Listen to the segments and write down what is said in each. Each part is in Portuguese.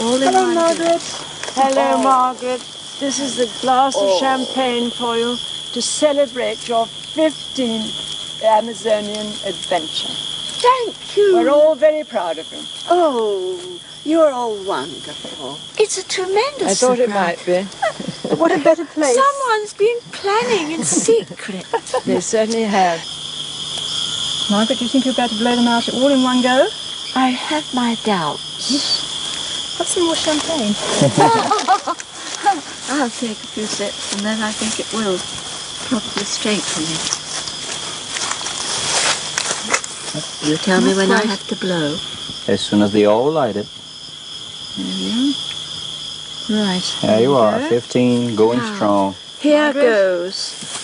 All in Hello, one Margaret. Hello, Margaret. This is a glass of champagne for you to celebrate your 15th Amazonian adventure. Thank you. We're all very proud of you. Oh, you're all wonderful. It's a tremendous I thought it surprise. might be. What a better place. Someone's been planning in secret. They certainly have. Margaret, do you think you'd better blow them out all in one go? I have my doubts. Have some more champagne. I'll take a few sips and then I think it will probably strengthen me. You tell me when I have to blow. As soon as they all light it. There we are. Right. There you are, go. 15, going Now, strong. Here goes.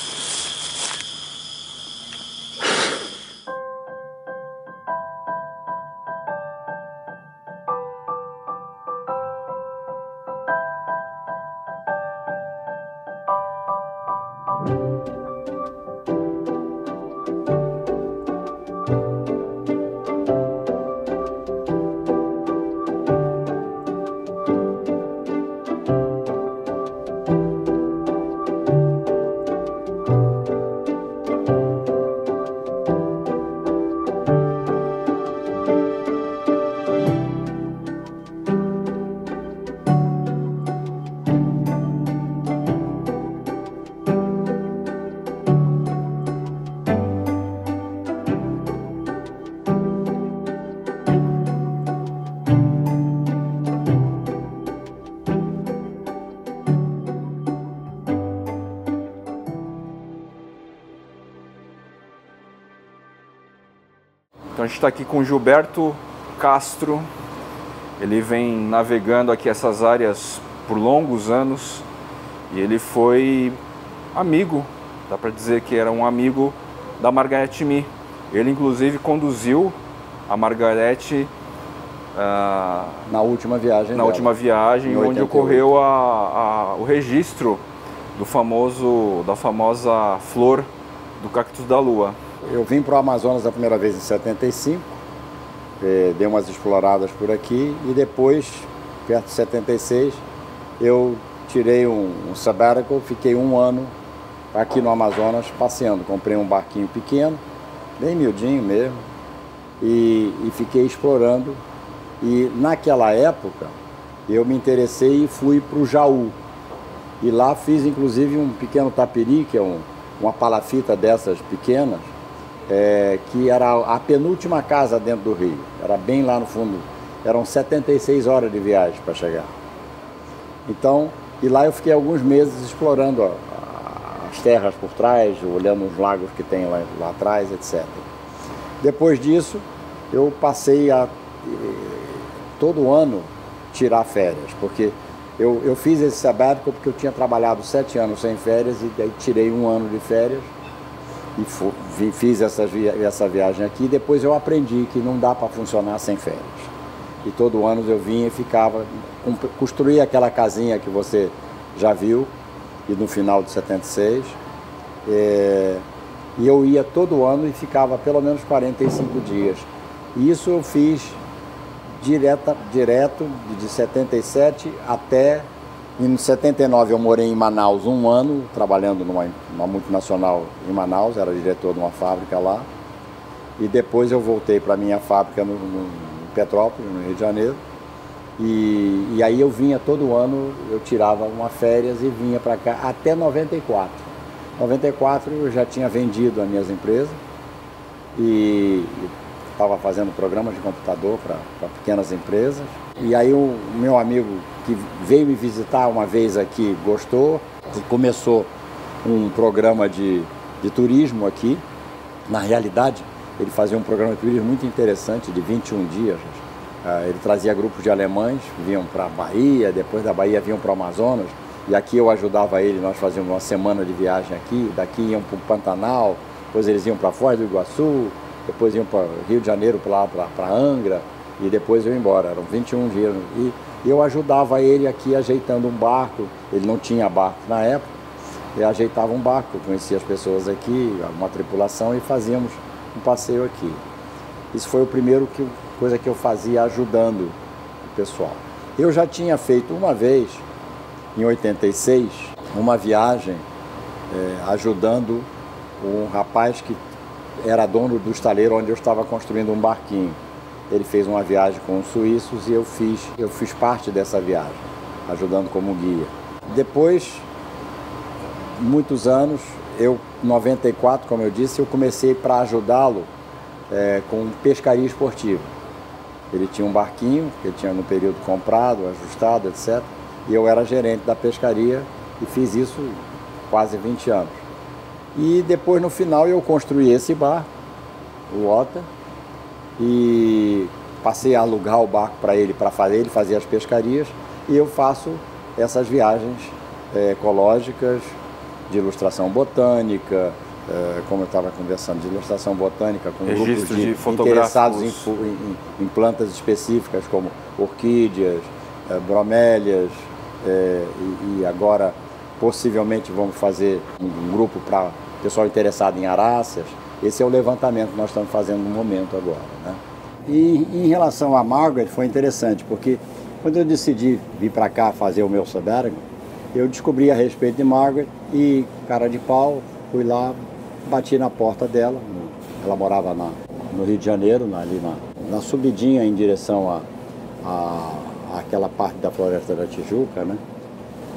Então a gente está aqui com o Gilberto Castro. Ele vem navegando aqui essas áreas por longos anos e ele foi amigo, dá para dizer que era um amigo da Margarete Mie. Ele inclusive conduziu a Margarete na última viagem dela, última viagem, onde 88. ocorreu o registro da famosa flor do cactus da lua. Eu vim para o Amazonas a primeira vez em 75, dei umas exploradas por aqui e depois, perto de 76, eu tirei um sabbatical, fiquei um ano aqui no Amazonas passeando. Comprei um barquinho pequeno, bem miudinho mesmo, e fiquei explorando. E naquela época eu me interessei e fui para o Jaú. E lá fiz inclusive um pequeno tapiri, que é uma palafita dessas pequenas, que era a penúltima casa dentro do rio. Era bem lá no fundo. Eram 76 horas de viagem para chegar. Então, e lá eu fiquei alguns meses explorando as terras por trás, olhando os lagos que tem lá atrás, etc. Depois disso, eu passei a todo ano tirar férias, porque eu fiz esse sabático porque eu tinha trabalhado 7 anos sem férias e daí tirei um ano de férias e fiz essa viagem aqui. E depois eu aprendi que não dá para funcionar sem férias. E todo ano eu vinha e ficava, construía aquela casinha que você já viu, e no final de 76, e eu ia todo ano e ficava pelo menos 45 dias. E isso eu fiz direto de 77 até... Em 79 eu morei em Manaus um ano, trabalhando numa multinacional em Manaus, era diretor de uma fábrica lá. E depois eu voltei para a minha fábrica no Petrópolis, no Rio de Janeiro. E aí eu vinha todo ano, eu tirava uma férias e vinha para cá até 94. Em 94 eu já tinha vendido as minhas empresas e estava fazendo programas de computador para pequenas empresas. E aí o meu amigo que veio me visitar uma vez aqui gostou e começou um programa de turismo aqui. Na realidade, ele fazia um programa de turismo muito interessante, de 21 dias. Ele trazia grupos de alemães, vinham para a Bahia, depois da Bahia vinham para o Amazonas. E aqui eu ajudava ele, nós fazíamos uma semana de viagem aqui, daqui iam para o Pantanal, depois eles iam para Foz do Iguaçu, depois iam para Rio de Janeiro, para Angra, e depois eu ia embora. Eram 21 dias. E eu ajudava ele aqui ajeitando um barco. Ele não tinha barco na época. Eu ajeitava um barco, conhecia as pessoas aqui, uma tripulação, e fazíamos um passeio aqui. Isso foi o primeiro coisa que eu fazia ajudando o pessoal. Eu já tinha feito uma vez, em 86, uma viagem ajudando um rapaz que era dono do estaleiro onde eu estava construindo um barquinho. Ele fez uma viagem com os suíços e eu fiz parte dessa viagem, ajudando como guia. Depois, muitos anos, em 94, como eu disse, eu comecei para ajudá-lo com pescaria esportiva. Ele tinha um barquinho, que ele tinha no período comprado, ajustado, etc. E eu era gerente da pescaria e fiz isso quase 20 anos. E depois, no final, eu construí esse barco, o Ota, e passei a alugar o barco para ele fazer as pescarias, e eu faço essas viagens ecológicas, de ilustração botânica, como eu estava conversando, de ilustração botânica com grupos de interessados em plantas específicas como orquídeas, bromélias, e agora possivelmente vamos fazer um grupo para pessoal interessado em aráceas. Esse é o levantamento que nós estamos fazendo no momento agora, né? E em relação a Margaret foi interessante, porque quando eu decidi vir para cá fazer o meu sabbatical, eu descobri a respeito de Margaret e, cara de pau, fui lá, bati na porta dela. Ela morava no Rio de Janeiro, ali na subidinha em direção àquela parte da Floresta da Tijuca, né?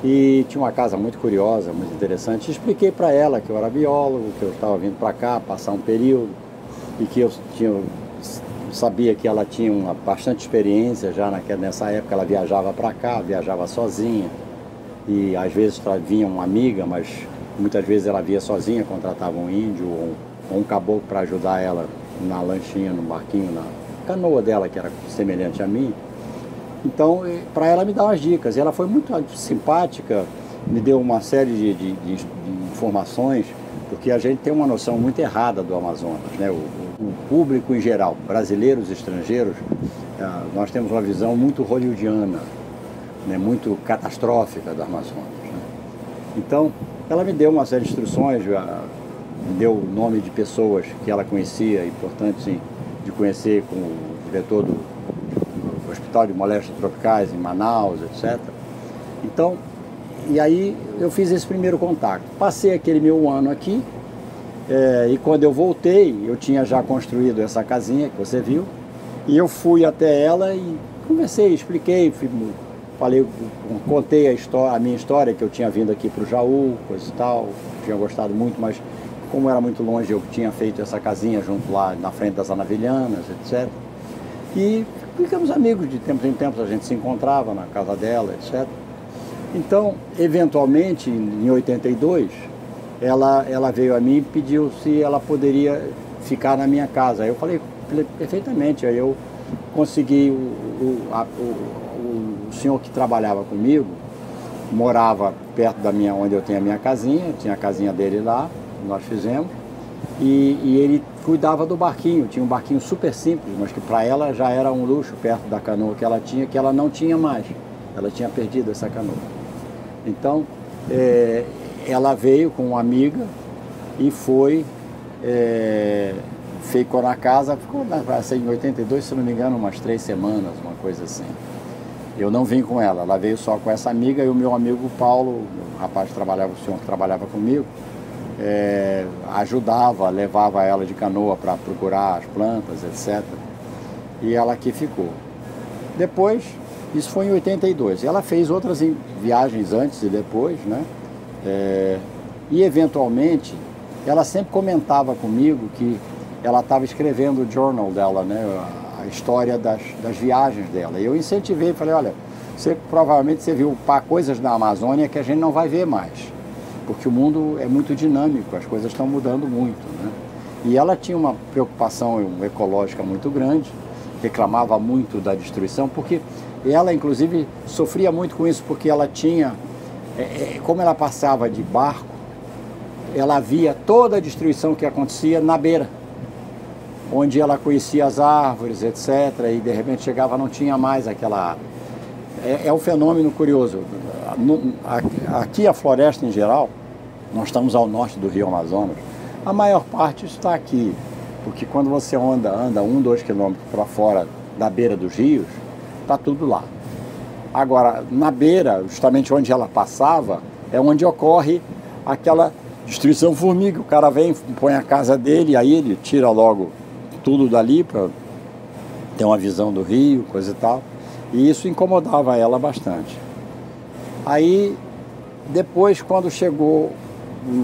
E tinha uma casa muito curiosa, muito interessante. Expliquei para ela que eu era biólogo, que eu estava vindo para cá passar um período e que eu sabia que ela tinha bastante experiência já nessa época. Ela viajava para cá, viajava sozinha e às vezes vinha uma amiga, mas muitas vezes ela via sozinha, contratava um índio ou um caboclo para ajudar ela na lanchinha, no barquinho, na canoa dela, que era semelhante a mim. Então, para ela me dar umas dicas. E ela foi muito simpática, me deu uma série de informações, porque a gente tem uma noção muito errada do Amazonas, né? O público em geral, brasileiros e estrangeiros, nós temos uma visão muito hollywoodiana, né? Muito catastrófica do Amazonas, né? Então, ela me deu uma série de instruções, me deu o nome de pessoas que ela conhecia, importante sim, de conhecer, como o diretor do Hospital de Moléstias Tropicais em Manaus, etc. Então, e aí eu fiz esse primeiro contato. Passei aquele meu ano aqui, e quando eu voltei, eu tinha já construído essa casinha que você viu, e eu fui até ela e conversei, expliquei, contei a minha história, que eu tinha vindo aqui para o Jaú, coisa e tal, tinha gostado muito, mas como era muito longe, eu tinha feito essa casinha junto lá na frente das Anavilhanas, etc. E ficamos amigos, de tempos em tempos a gente se encontrava na casa dela, etc. Então, eventualmente, em 82, ela veio a mim e pediu se ela poderia ficar na minha casa. Aí eu falei perfeitamente. Aí eu consegui, o senhor que trabalhava comigo morava perto onde eu tenho a minha casinha, tinha a casinha dele lá, nós fizemos. E ele cuidava do barquinho, tinha um barquinho super simples, mas que para ela já era um luxo perto da canoa que ela tinha, que ela não tinha mais. Ela tinha perdido essa canoa. Então, ela veio com uma amiga e ficou na casa, ficou em 82, se não me engano, umas 3 semanas, uma coisa assim. Eu não vim com ela veio só com essa amiga e o meu amigo Paulo, o rapaz que trabalhava, o senhor que trabalhava comigo, ajudava, levava ela de canoa para procurar as plantas, etc. E ela aqui ficou. Depois, isso foi em 82. Ela fez outras viagens antes e depois, né? E eventualmente, ela sempre comentava comigo que ela estava escrevendo o journal dela, né? A história das viagens dela. E eu incentivei, falei, olha, provavelmente você viu coisas na Amazônia que a gente não vai ver mais, porque o mundo é muito dinâmico, as coisas estão mudando muito, né? E ela tinha uma preocupação ecológica muito grande, reclamava muito da destruição, porque ela, inclusive, sofria muito com isso, porque ela tinha, como ela passava de barco, ela via toda a destruição que acontecia na beira, onde ela conhecia as árvores, etc., e de repente chegava, não tinha mais aquela... É um fenômeno curioso. Aqui a floresta em geral, nós estamos ao norte do Rio Amazonas, a maior parte está aqui, porque quando você anda 1, 2 quilômetros para fora da beira dos rios, está tudo lá. Agora, na beira, justamente onde ela passava, é onde ocorre aquela destruição formiga. O cara vem, põe a casa dele, aí ele tira logo tudo dali para ter uma visão do rio, coisa e tal. E isso incomodava ela bastante. Aí, depois, quando chegou em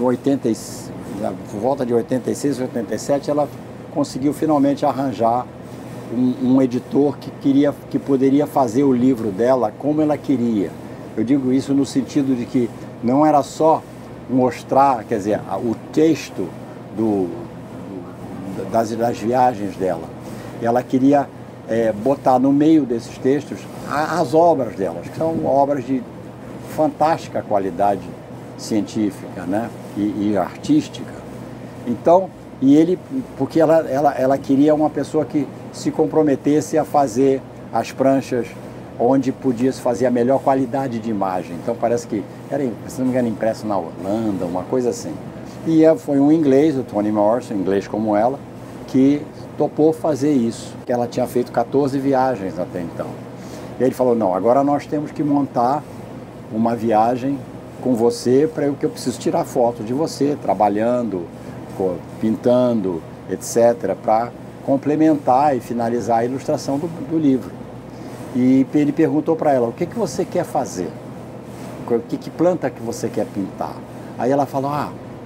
por volta de 86, 87, ela conseguiu finalmente arranjar um editor que poderia fazer o livro dela como ela queria. Eu digo isso no sentido de que não era só mostrar, quer dizer, o texto das viagens dela. Ela queria botar no meio desses textos as obras delas, que são obras de fantástica qualidade científica, né? e artística. Então, porque ela queria uma pessoa que se comprometesse a fazer as pranchas onde podia se fazer a melhor qualidade de imagem. Então parece que era, se não me engano, impresso na Holanda, uma coisa assim. E foi um inglês, o Toni Morrison, inglês como ela, que topou fazer isso, que ela tinha feito 14 viagens até então. E aí ele falou, não, agora nós temos que montar uma viagem com você, que eu preciso tirar foto de você, trabalhando, pintando, etc., para complementar e finalizar a ilustração do livro. E ele perguntou para ela, o que você quer fazer? Que planta que você quer pintar? Aí ela falou,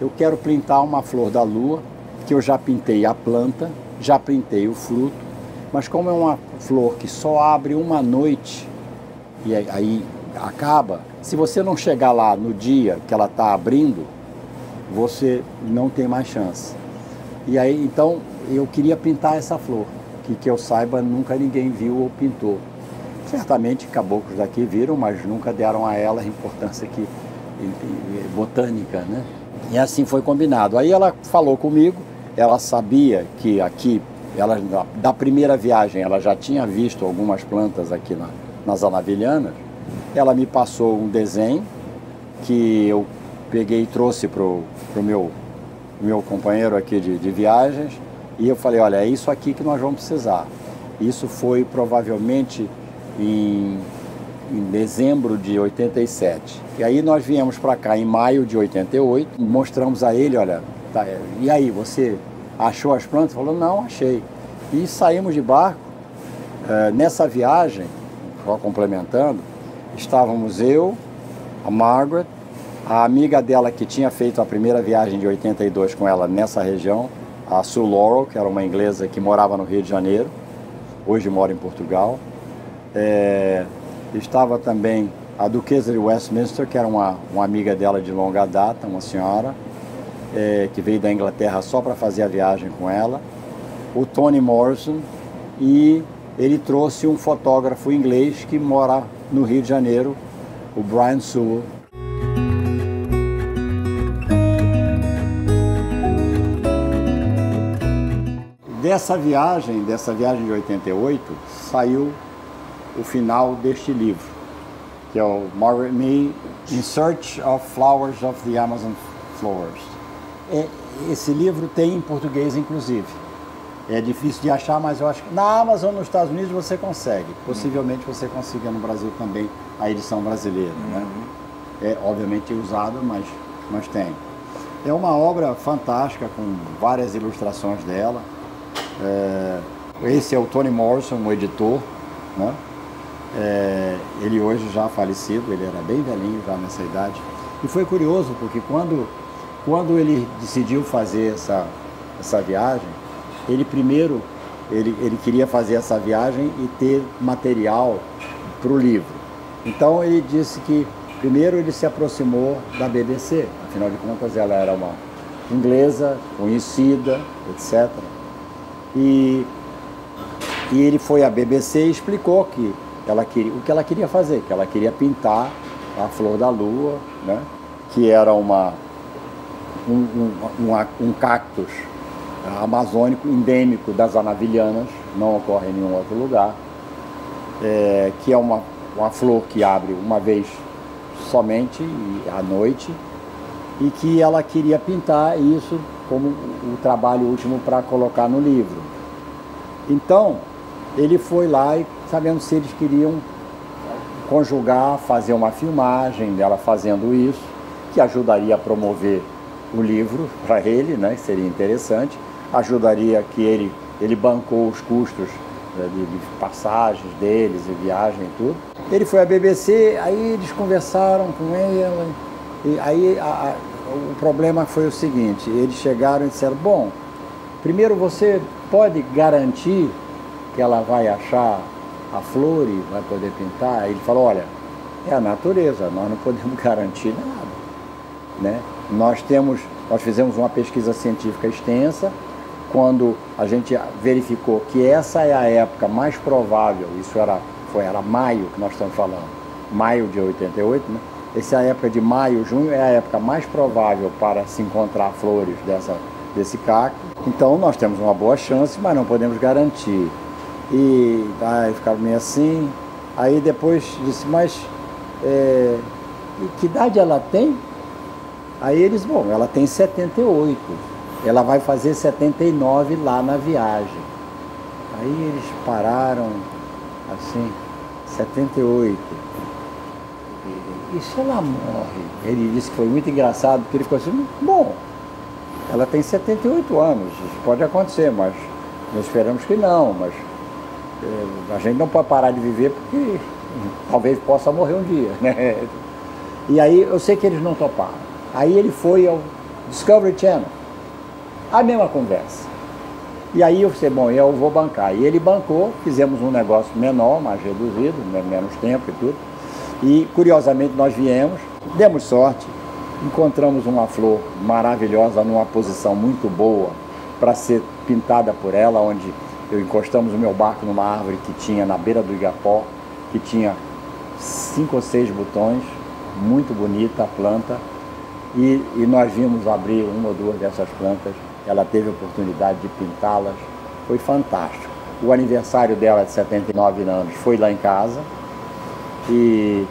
eu quero pintar uma flor da lua, que eu já pintei a planta, já pintei o fruto, mas como é uma flor que só abre uma noite, e aí acaba, se você não chegar lá no dia que ela está abrindo, você não tem mais chance. E aí, então, eu queria pintar essa flor, que eu saiba, nunca ninguém viu ou pintou. Certamente caboclos daqui viram, mas nunca deram a ela a importância botânica, né? E assim foi combinado. Aí ela falou comigo, ela sabia que aqui, da primeira viagem, ela já tinha visto algumas plantas aqui nas Anavilhanas. Ela me passou um desenho que eu peguei e trouxe para o meu companheiro aqui de viagens, e eu falei, olha, é isso aqui que nós vamos precisar. Isso foi provavelmente em dezembro de 87. E aí nós viemos para cá em maio de 88, mostramos a ele, olha, tá, e aí, você achou as plantas? Falou, não, achei. E saímos de barco. Nessa viagem, só complementando, estávamos eu, a Margaret, a amiga dela que tinha feito a primeira viagem de 82 com ela nessa região, a Sue Laurel, que era uma inglesa que morava no Rio de Janeiro, hoje mora em Portugal. Estava também a Duquesa de Westminster, que era uma amiga dela de longa data, uma senhora, que veio da Inglaterra só para fazer a viagem com ela, o Toni Morrison, e ele trouxe um fotógrafo inglês que mora no Rio de Janeiro, o Brian Sewell. Dessa viagem de 88, saiu o final deste livro, que é o Margaret Mee, In Search of Flowers of the Amazon Flowers. Esse livro tem em português, inclusive. É difícil de achar, mas eu acho que na Amazon, nos Estados Unidos, você consegue. Possivelmente você consiga no Brasil também a edição brasileira, né? É obviamente usada, mas tem. É uma obra fantástica, com várias ilustrações dela. Esse é o Toni Morrison, o editor, né? Ele hoje já falecido, ele era bem velhinho já nessa idade. E foi curioso, porque quando ele decidiu fazer essa viagem, ele queria fazer essa viagem e ter material para o livro. Então ele disse que primeiro ele se aproximou da BBC, afinal de contas ela era uma inglesa, conhecida, etc. E ele foi à BBC e explicou que o que ela queria fazer, que ela queria pintar a flor da lua, né? Que era um cactus amazônico endêmico das Anavilhanas, não ocorre em nenhum outro lugar, que é uma flor que abre uma vez somente à noite, e que ela queria pintar isso como o trabalho último para colocar no livro. Então, ele foi lá e sabendo se eles queriam conjugar, fazer uma filmagem dela fazendo isso, que ajudaria a promover o livro para ele, né, que seria interessante, ajudaria que ele bancou os custos de passagens deles e viagem e tudo. Ele foi à BBC, aí eles conversaram com ela, e aí o problema foi o seguinte, eles chegaram e disseram, bom, primeiro você pode garantir que ela vai achar a flor e vai poder pintar? Ele falou, olha, é a natureza, nós não podemos garantir nada, né? Nós fizemos uma pesquisa científica extensa, quando a gente verificou que essa é a época mais provável, isso era maio que nós estamos falando, maio de 88, né? Essa é a época de maio, junho, é a época mais provável para se encontrar flores desse cacto. Então nós temos uma boa chance, mas não podemos garantir. E aí ficava meio assim, aí depois disse, mas que idade ela tem? Aí eles, bom, ela tem 78, ela vai fazer 79 lá na viagem. Aí eles pararam, assim, 78. E se ela morre? Ele disse que foi muito engraçado, porque ele ficou assim, bom, ela tem 78 anos, isso pode acontecer, mas nós esperamos que não, mas a gente não pode parar de viver porque talvez possa morrer um dia, né? E aí eu sei que eles não toparam. Aí ele foi ao Discovery Channel, a mesma conversa. E aí eu disse, bom, eu vou bancar. E ele bancou, fizemos um negócio menor, mais reduzido, menos tempo e tudo. E curiosamente nós viemos, demos sorte, encontramos uma flor maravilhosa numa posição muito boa para ser pintada por ela, onde encostamos o meu barco numa árvore que tinha na beira do Igapó, que tinha 5 ou 6 botões, muito bonita a planta. E nós vimos abrir uma ou duas dessas plantas, ela teve a oportunidade de pintá-las, foi fantástico. O aniversário dela de 79 anos foi lá em casa e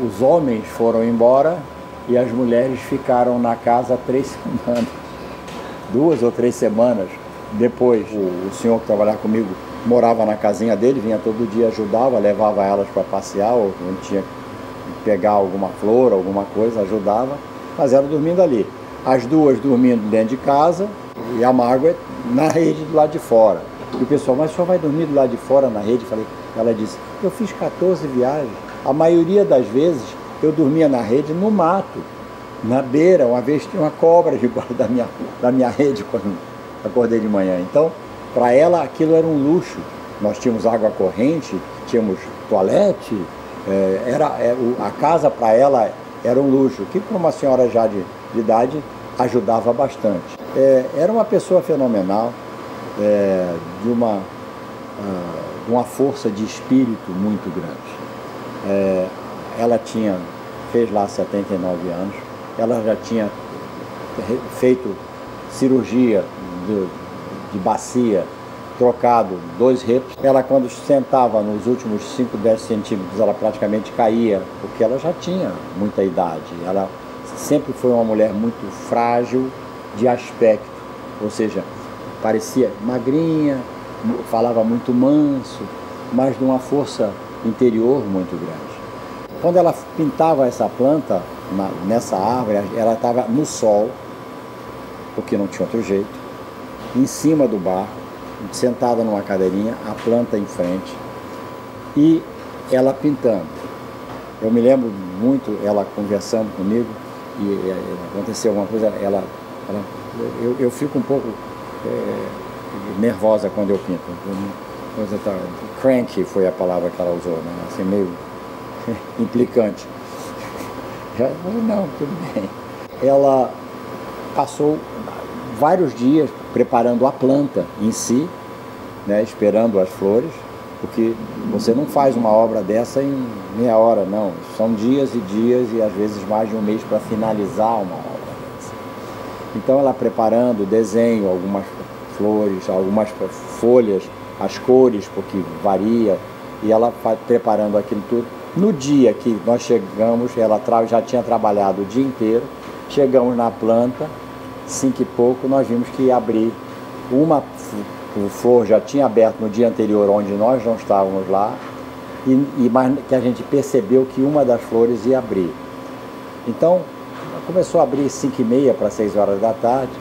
os homens foram embora e as mulheres ficaram na casa 3 semanas, 2 ou 3 semanas depois. O senhor que trabalhava comigo morava na casinha dele, vinha todo dia, ajudava, levava elas para passear, ou quando tinha pegar alguma flor, alguma coisa, ajudava, mas eram dormindo ali. As duas dormindo dentro de casa e a Margaret na rede do lado de fora. E o pessoal, mas o senhor vai dormir do lado de fora na rede? Ela disse, eu fiz 14 viagens. A maioria das vezes eu dormia na rede no mato, na beira. Uma vez tinha uma cobra debaixo da minha rede quando acordei de manhã. Então, para ela aquilo era um luxo. Nós tínhamos água corrente, tínhamos toalete, a casa para ela era um luxo, que para uma senhora já de idade ajudava bastante. Era uma pessoa fenomenal, de uma força de espírito muito grande. Ela fez lá 79 anos, ela já tinha feito cirurgia de bacia, trocado 2 répos. Ela, quando sentava nos últimos 5, 10 centímetros, ela praticamente caía, porque ela já tinha muita idade. Ela sempre foi uma mulher muito frágil de aspecto, ou seja, parecia magrinha, falava muito manso, mas de uma força interior muito grande. Quando ela pintava essa planta, nessa árvore, ela estava no sol, porque não tinha outro jeito, em cima do barco, sentada numa cadeirinha, a planta em frente, e ela pintando. Eu me lembro muito ela conversando comigo, e aconteceu alguma coisa, eu fico um pouco nervosa quando eu pinto. Cranky foi a palavra que ela usou, né? Assim, meio implicante. Não, tudo bem. Ela passou vários dias preparando a planta em si, né, esperando as flores, porque você não faz uma obra dessa em meia hora, não. São dias e dias e às vezes mais de um mês para finalizar uma obra dessa. Então ela preparando o desenho, algumas flores, algumas folhas, as cores, porque varia, e ela preparando aquilo tudo. No dia que nós chegamos, ela já tinha trabalhado o dia inteiro, chegamos na planta, 5 e pouco, nós vimos que ia abrir uma flor, já tinha aberto no dia anterior, onde nós não estávamos lá, mas que a gente percebeu que uma das flores ia abrir. Então, começou a abrir 5h30 para 6 horas da tarde,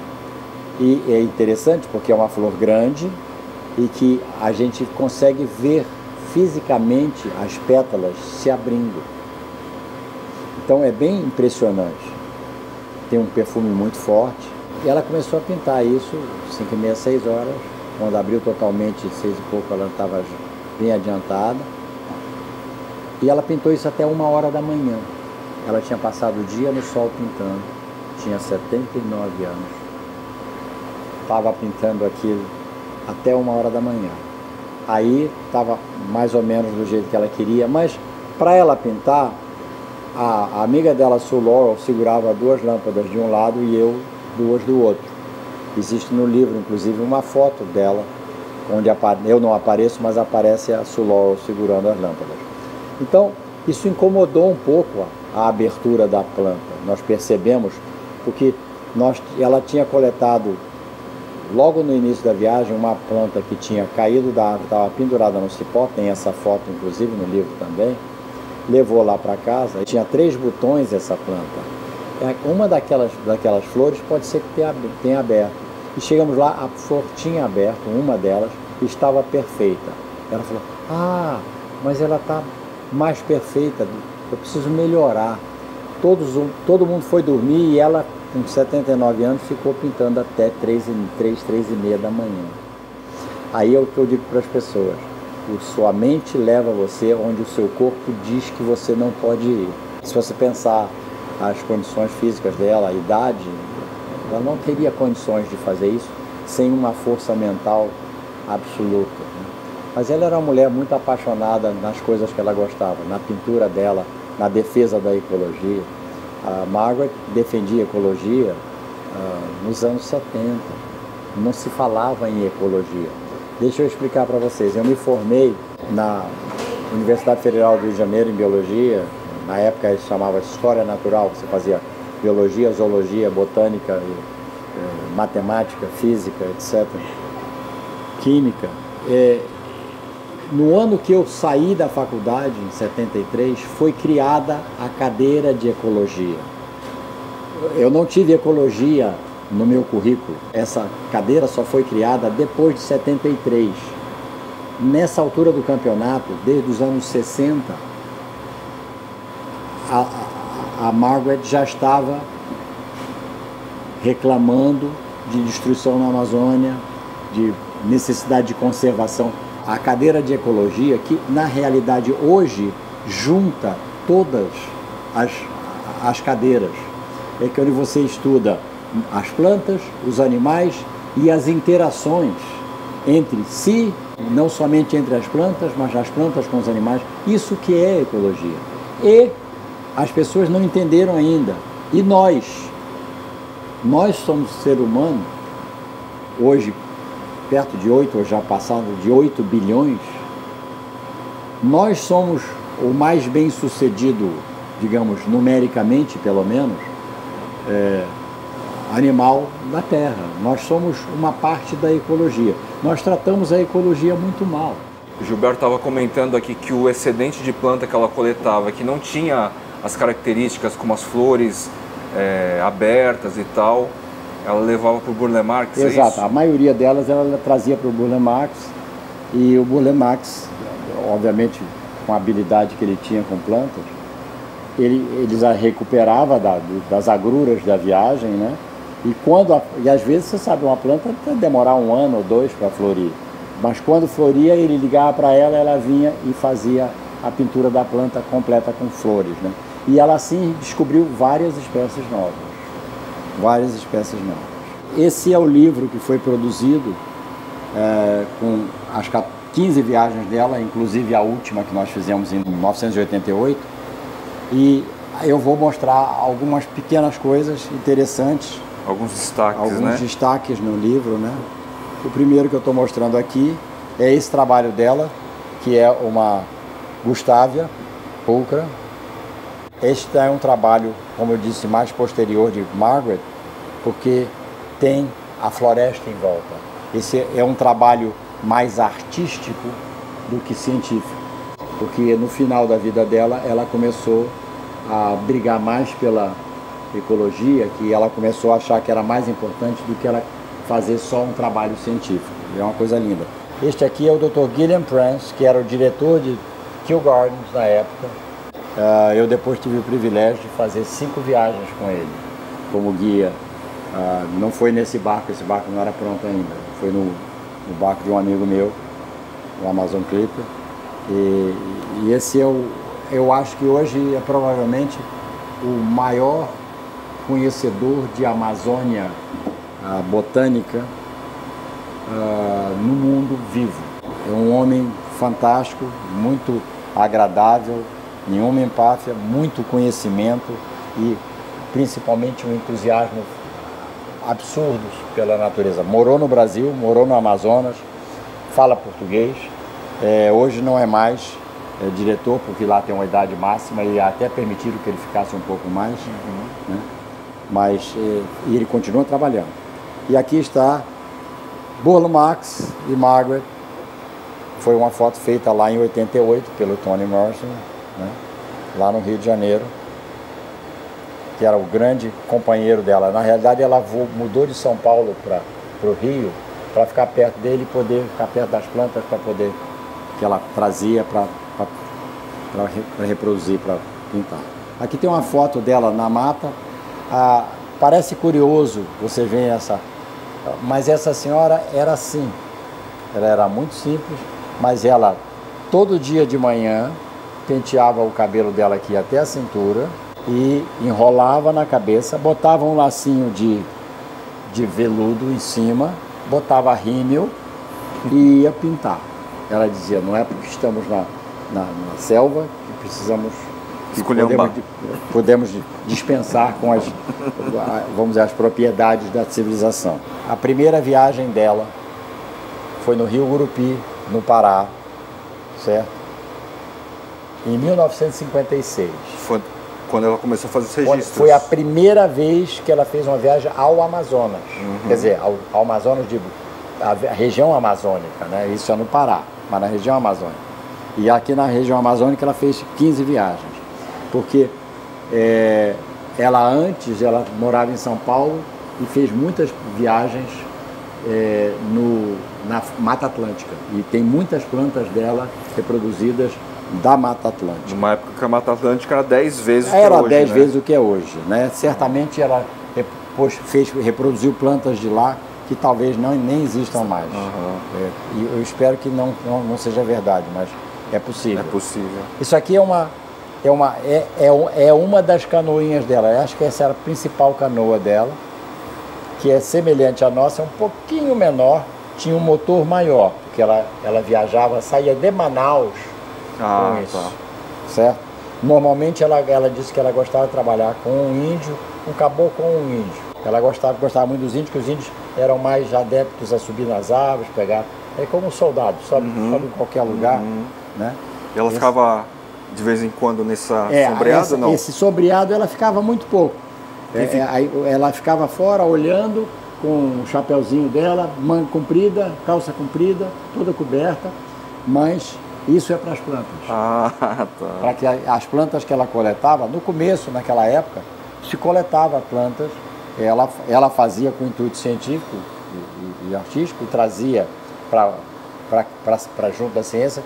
e é interessante porque é uma flor grande e que a gente consegue ver fisicamente as pétalas se abrindo. Então é bem impressionante. Tem um perfume muito forte. E ela começou a pintar isso 5h30, 6 horas. Quando abriu totalmente, 6 e pouco, ela estava bem adiantada. E ela pintou isso até 1 hora da manhã. Ela tinha passado o dia no sol pintando. Tinha 79 anos. Estava pintando aquilo até 1 hora da manhã. Aí estava mais ou menos do jeito que ela queria, mas para ela pintar, a amiga dela, Sue Laurel, segurava 2 lâmpadas de um lado e eu 2 do outro. Existe no livro, inclusive, uma foto dela, onde eu não apareço, mas aparece a Sue Laurel segurando as lâmpadas. Então, isso incomodou um pouco a abertura da planta. Nós percebemos, porque ela tinha coletado, logo no início da viagem, uma planta que tinha caído da árvore, estava pendurada no cipó, tem essa foto, inclusive, no livro também. Levou lá para casa, tinha 3 botões essa planta. Uma daquelas flores pode ser que tenha aberto. E chegamos lá, a flor tinha aberto, uma delas, e estava perfeita. Ela falou, mas ela está mais perfeita, eu preciso melhorar. Todo mundo foi dormir e ela, com 79 anos, ficou pintando até 3h30 da manhã. Aí é o que eu digo para as pessoas. Sua mente leva você onde o seu corpo diz que você não pode ir. Se você pensar as condições físicas dela, a idade, ela não teria condições de fazer isso sem uma força mental absoluta. Mas ela era uma mulher muito apaixonada nas coisas que ela gostava, na pintura dela, na defesa da ecologia. A Margaret defendia ecologia nos anos 70. Não se falava em ecologia. Deixa eu explicar para vocês. Eu me formei na Universidade Federal do Rio de Janeiro em Biologia. Na época ele chamava História Natural. Você fazia Biologia, Zoologia, Botânica, Matemática, Física, etc. Química. No ano que eu saí da faculdade, em 73, foi criada a cadeira de Ecologia. Eu não tive Ecologia no meu currículo. Essa cadeira só foi criada depois de 73. Nessa altura do campeonato, desde os anos 60, a Margaret já estava reclamando de destruição na Amazônia, de necessidade de conservação. A cadeira de Ecologia, que na realidade hoje junta todas as cadeiras, é que onde você estuda as plantas, os animais e as interações entre si, não somente entre as plantas, mas as plantas com os animais. Isso que é ecologia. E as pessoas não entenderam ainda. E nós somos ser humano, hoje perto de 8, ou já passando de 8 bilhões, nós somos o mais bem sucedido, digamos, numericamente pelo menos, animal da Terra. Nós somos uma parte da ecologia. Nós tratamos a ecologia muito mal. O Gilberto estava comentando aqui que o excedente de planta que ela coletava, que não tinha as características como as flores abertas e tal, ela levava para o Burle Marx. Exato, é isso? A maioria delas ela trazia para o Burle Marx, e o Burle Marx, obviamente com a habilidade que ele tinha com plantas, eles a recuperava das agruras da viagem, né? E às vezes, você sabe, uma planta pode demorar 1 ano ou 2 para florir. Mas quando floria, ele ligava para ela, ela vinha e fazia a pintura da planta completa com flores, né? E ela assim descobriu várias espécies novas. Várias espécies novas. Esse é o livro que foi produzido com as 15 viagens dela, inclusive a última que nós fizemos em 1988. E eu vou mostrar algumas pequenas coisas interessantes. Alguns destaques, Alguns destaques no livro, né? O primeiro que eu estou mostrando aqui é esse trabalho dela, que é uma Gustavia pulcra. Este é um trabalho, como eu disse, mais posterior de Margaret, porque tem a floresta em volta. Esse é um trabalho mais artístico do que científico. porque no final da vida dela, ela começou a brigar mais pela ecologia, que ela começou a achar que era mais importante do que ela fazer só um trabalho científico. É uma coisa linda. Este aqui é o Dr. Gilliam Prance, que era o diretor de Kew Gardens na época. Eu depois tive o privilégio de fazer 5 viagens com ele, como guia. Não foi nesse barco, esse barco não era pronto ainda. Foi no barco de um amigo meu, o Amazon Clipper. E esse eu acho que hoje é provavelmente o maior conhecedor de Amazônia botânica no mundo vivo. É um homem fantástico, muito agradável, nenhuma empáfia, muito conhecimento e principalmente um entusiasmo absurdo pela natureza. Morou no Brasil, morou no Amazonas, fala português, hoje não é mais diretor, porque lá tem uma idade máxima e até permitiram que ele ficasse um pouco mais, né? Mas e ele continua trabalhando. E aqui está Burle Marx e Margaret. Foi uma foto feita lá em 88 pelo Toni Morrison, né? Lá no Rio de Janeiro, que era o grande companheiro dela. Na realidade, ela mudou de São Paulo para o Rio para ficar perto dele e poder ficar perto das plantas para poder que ela trazia para reproduzir, para pintar. Aqui tem uma foto dela na mata. Parece curioso você ver essa, mas essa senhora era assim. Ela era muito simples, mas ela todo dia de manhã penteava o cabelo dela aqui até a cintura e enrolava na cabeça, botava um lacinho de veludo em cima, botava rímel e ia pintar. Ela dizia, não é porque estamos na selva que precisamos, que podemos dispensar com vamos dizer, as propriedades da civilização. A primeira viagem dela foi no Rio Gurupi, no Pará, certo? Em 1956. Foi quando ela começou a fazer os registros. Foi a primeira vez que ela fez uma viagem ao Amazonas. Quer dizer, ao Amazonas, digo, a região amazônica, né? Isso é no Pará, mas na região amazônica. E aqui na região amazônica ela fez 15 viagens. Porque ela morava em São Paulo e fez muitas viagens na Mata Atlântica. E tem muitas plantas dela reproduzidas da Mata Atlântica. Numa época que a Mata Atlântica era 10 vezes o que era é hoje. 10 vezes o que é hoje, né? Certamente ela reproduziu plantas de lá que talvez nem existam mais. E eu espero que não seja verdade, mas é possível. É possível. Isso aqui é uma das canoinhas dela. Eu acho que essa era a principal canoa dela, que é semelhante à nossa, é um pouquinho menor, tinha um motor maior, porque ela viajava, saía de Manaus com isso, certo? Normalmente ela disse que ela gostava de trabalhar com um índio, um caboclo com um índio. Ela gostava muito dos índios, que os índios eram mais adeptos a subir nas árvores, pegar, como um soldado, sobe em qualquer lugar, né? E ela ficava de vez em quando nessa sombreada, não? Esse sombreado ela ficava muito pouco. Ela ficava fora olhando com o chapeuzinho dela, manga comprida, calça comprida, toda coberta, mas isso é para as plantas. Tá. Para que as plantas que ela coletava, no começo, naquela época, se coletava plantas, ela fazia com intuito científico e artístico, trazia para junto da ciência,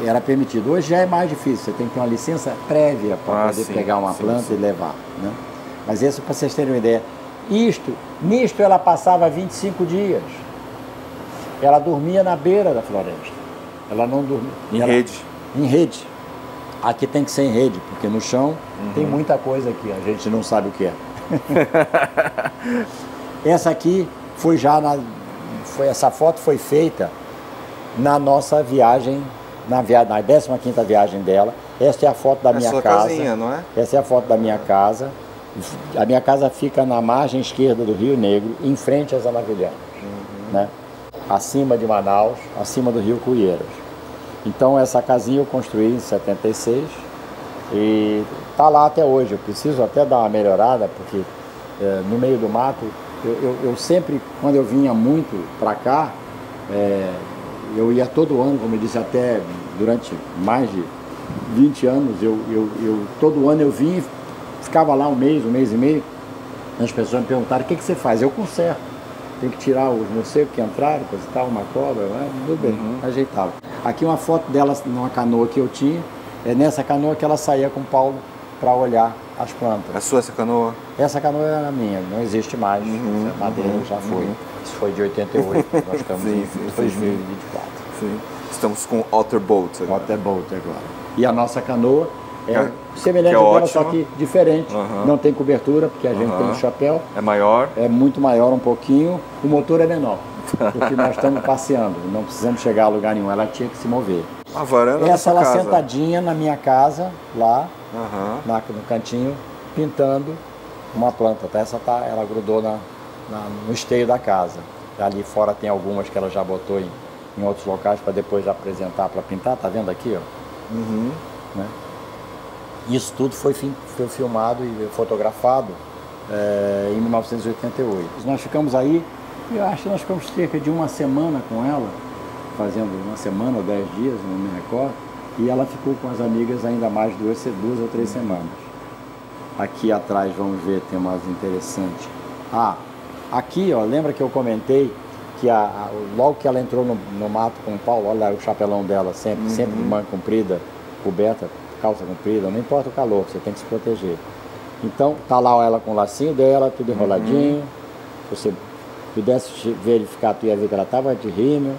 era permitido. Hoje já é mais difícil, você tem que ter uma licença prévia para poder pegar uma planta e levar, né? Mas isso para vocês terem uma ideia. Nisto ela passava 25 dias. Ela dormia na beira da floresta. Ela não dormia. Rede? Em rede. Aqui tem que ser em rede, porque no chão tem muita coisa aqui, a gente não sabe o que é. Essa aqui essa foto foi feita na nossa viagem, na 15ª viagem dela. Essa é a foto da minha casa. Casinha, não é? Essa é a foto da minha casa. A minha casa fica na margem esquerda do Rio Negro, em frente às Anavilhanas, né? Acima de Manaus, acima do Rio Cuieiras. Então essa casinha eu construí em 76 e está lá até hoje. Eu preciso até dar uma melhorada, porque no meio do mato, eu sempre, quando eu vinha muito para cá, eu ia todo ano, como eu disse, até durante mais de 20 anos, todo ano eu vinha, ficava lá um mês e meio, as pessoas me perguntaram, o que você faz? Eu conserto. Tem que tirar os morcegos que entraram, coisa e tal, uma cobra, tudo bem, ajeitava. Aqui uma foto dela numa canoa que eu tinha, é nessa canoa que ela saía com o Paulo para olhar as plantas. É sua essa canoa? Essa canoa era minha, não existe mais, essa madeira já foi. Isso foi de 88, nós estamos em 2024. Sim. Estamos com Otter Boat agora. Otter Boat agora. E a nossa canoa é semelhante é dela, ótima. só que diferente. Não tem cobertura, porque a gente tem um chapéu. É maior? É muito maior um pouquinho. O motor é menor, porque nós estamos passeando. Não precisamos chegar a lugar nenhum, ela tinha que se mover. A varanda essa ela casa. Sentadinha na minha casa, lá, no cantinho, pintando uma planta. Até essa ela grudou no esteio da casa. Ali fora tem algumas que ela já botou em outros locais para depois apresentar para pintar. Tá vendo aqui, ó? Né? Isso tudo foi filmado e fotografado em 1988. Nós ficamos aí, eu acho que nós ficamos cerca de uma semana com ela, fazendo uma semana ou 10 dias, não me recordo, e ela ficou com as amigas ainda mais 2 ou 3 semanas. Aqui atrás, vamos ver, tem umas interessantes. Aqui, ó, lembra que eu comentei que logo que ela entrou no mato com o Paulo, olha o chapelão dela, sempre de manga comprida, coberta, calça comprida, não importa o calor, você tem que se proteger. Então, tá lá ela com o lacinho dela, tudo enroladinho. Se você pudesse verificar, tu ia ver que ela estava de rímel.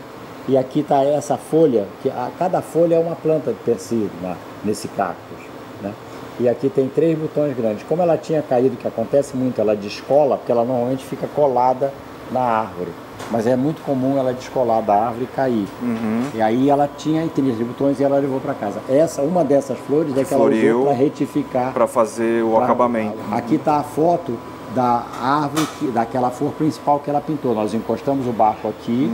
E aqui está essa folha, que cada folha é uma planta de tecido nesse cactus, né? E aqui tem 3 botões grandes. Como ela tinha caído, que acontece muito, ela descola, porque ela normalmente fica colada na árvore. Mas é muito comum ela descolar da árvore e cair. E aí ela tinha 3 botões e ela levou para casa. Uma dessas flores é que ela usou para retificar. Para fazer o acabamento. Aqui está a foto da árvore, daquela flor principal que ela pintou. Nós encostamos o barco aqui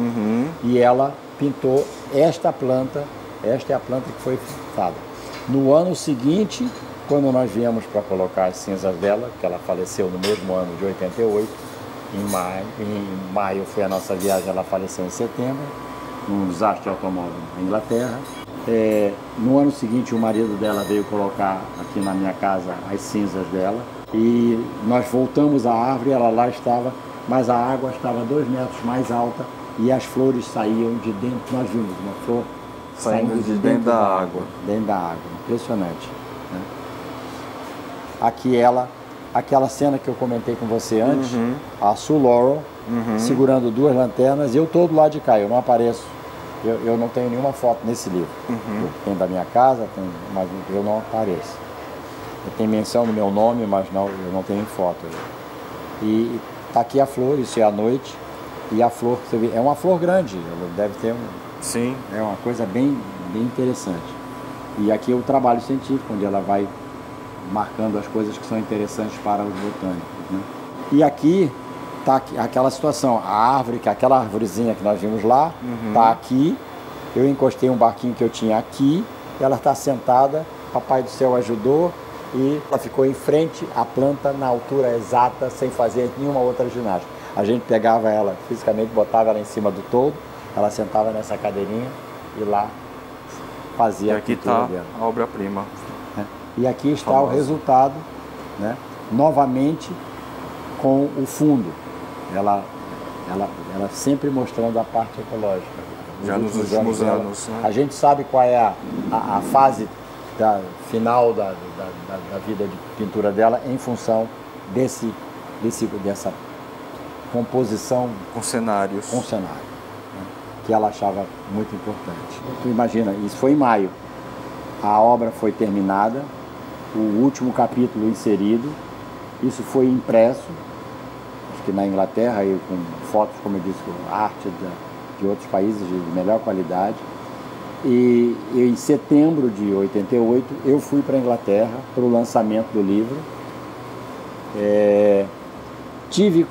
e ela pintou esta planta. Esta é a planta que foi pintada. No ano seguinte, quando nós viemos para colocar as cinzas dela, que ela faleceu no mesmo ano de 88, em maio foi a nossa viagem, ela faleceu em setembro, num desastre de automóvel na Inglaterra. No ano seguinte, o marido dela veio colocar aqui na minha casa as cinzas dela. E nós voltamos à árvore, ela lá estava, mas a água estava 2 metros mais alta e as flores saíam de dentro. Nós vimos uma flor saindo de dentro da água. Dentro da água, impressionante, né? Aqui aquela cena que eu comentei com você antes, a Sue Laurel segurando 2 lanternas, e eu estou do lado de cá, eu não apareço. Eu não tenho nenhuma foto nesse livro. Tem da minha casa, mas eu não apareço. Tem menção no meu nome, mas eu não tenho foto. E tá aqui a flor, isso é à noite. E a flor, você vê, é uma flor grande, ela deve ter Sim. É uma coisa bem interessante. E aqui é o trabalho científico, onde ela vai marcando as coisas que são interessantes para os botânicos, né? E aqui tá aquela situação, a árvore, aquela árvorezinha que nós vimos lá, tá aqui. Eu encostei um barquinho que eu tinha aqui, ela está sentada, Papai do Céu ajudou. E ela ficou em frente à planta na altura exata, sem fazer nenhuma outra ginástica. A gente pegava ela fisicamente, botava ela em cima do toldo, ela sentava nessa cadeirinha e lá fazia a pintura dela. E aqui está a obra-prima. E aqui está o resultado, né? Novamente com o fundo. Ela sempre mostrando a parte ecológica. Já nos últimos anos, né? A gente sabe qual é a fase final da vida de pintura dela em função dessa composição com cenários, né? Que ela achava muito importante. Tu imagina, isso foi em maio, a obra foi terminada, o último capítulo inserido, isso foi impresso, acho que na Inglaterra, e com fotos, como eu disse, com arte de outros países de melhor qualidade. E em setembro de 88 eu fui para a Inglaterra para o lançamento do livro. Estive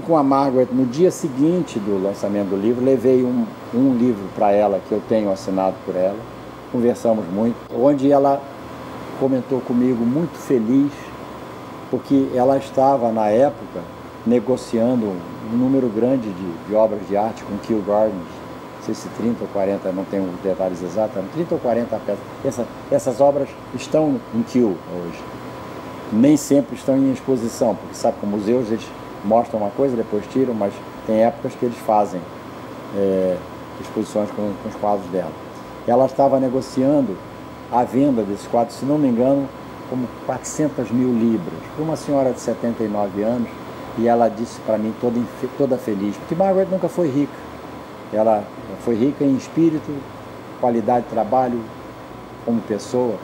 com a Margaret no dia seguinte do lançamento do livro, levei um livro para ela que eu tenho assinado por ela, conversamos muito, onde ela comentou comigo muito feliz, porque ela estava na época negociando um número grande de obras de arte com Kew Gardens, sei se 30 ou 40, não tenho os detalhes exatos, 30 ou 40 peças. Essas obras estão em Kew hoje. Nem sempre estão em exposição, porque sabe que museus eles mostram uma coisa, depois tiram, mas tem épocas que eles fazem exposições com os quadros dela. Ela estava negociando a venda desses quadros, se não me engano, como 400 mil libras, para uma senhora de 79 anos, e ela disse para mim toda feliz, porque Margaret nunca foi rica. Ela foi rica em espírito, qualidade de trabalho, como pessoa,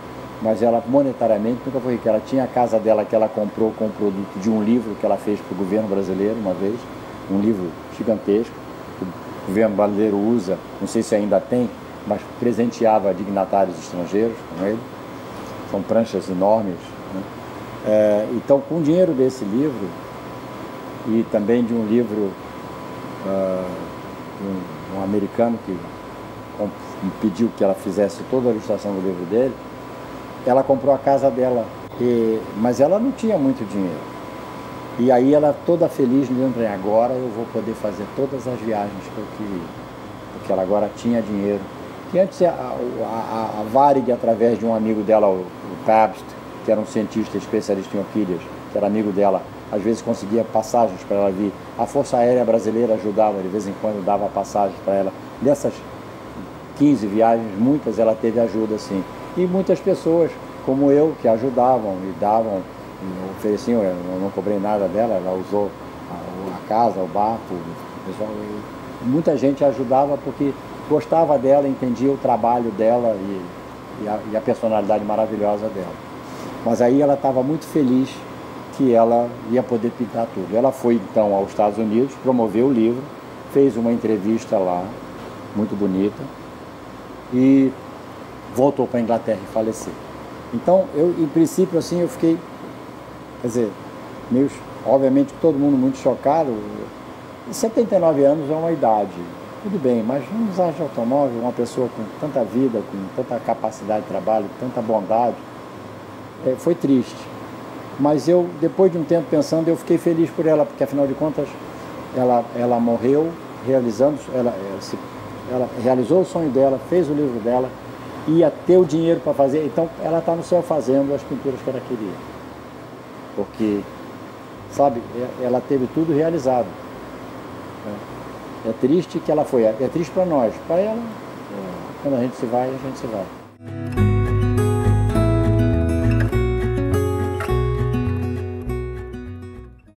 mas ela monetariamente nunca foi rica. Ela tinha a casa dela que ela comprou com o produto de um livro que ela fez para o governo brasileiro uma vez, um livro gigantesco, que o governo brasileiro usa, não sei se ainda tem, mas presenteava dignatários estrangeiros com ele. São pranchas enormes, né? Então, com o dinheiro desse livro e também de um livro de um americano que me pediu que ela fizesse toda a ilustração do livro dele, ela comprou a casa dela, mas ela não tinha muito dinheiro. E aí ela toda feliz, dizendo para mim, agora eu vou poder fazer todas as viagens que eu queria, porque ela agora tinha dinheiro. E antes a Varig, através de um amigo dela, o Pabst, que era um cientista especialista em orquídeas, que era amigo dela, às vezes conseguia passagens para ela vir. A Força Aérea Brasileira ajudava, de vez em quando dava passagens para ela. Dessas 15 viagens, muitas ela teve ajuda, sim. E muitas pessoas, como eu, que ajudavam e davam, e ofereciam, eu não cobrei nada dela, ela usou a casa, o barco, o pessoal. Muita gente ajudava porque gostava dela, entendia o trabalho dela e a personalidade maravilhosa dela. Mas aí ela estava muito feliz que ela ia poder pintar tudo. Ela foi então aos Estados Unidos, promoveu o livro, fez uma entrevista lá, muito bonita, e voltou para a Inglaterra e faleceu. Então, eu, em princípio, assim, eu fiquei, quer dizer, meio, obviamente todo mundo muito chocado. 79 anos é uma idade, tudo bem, mas vamos usar de automóvel, uma pessoa com tanta vida, com tanta capacidade de trabalho, tanta bondade, foi triste. Mas eu, depois de um tempo pensando, eu fiquei feliz por ela, porque afinal de contas, ela morreu realizando, ela realizou o sonho dela, fez o livro dela, ia ter o dinheiro para fazer, então ela está no céu fazendo as pinturas que ela queria. Porque, sabe, ela teve tudo realizado. É triste que ela foi, é triste para nós, para ela, quando a gente se vai, a gente se vai.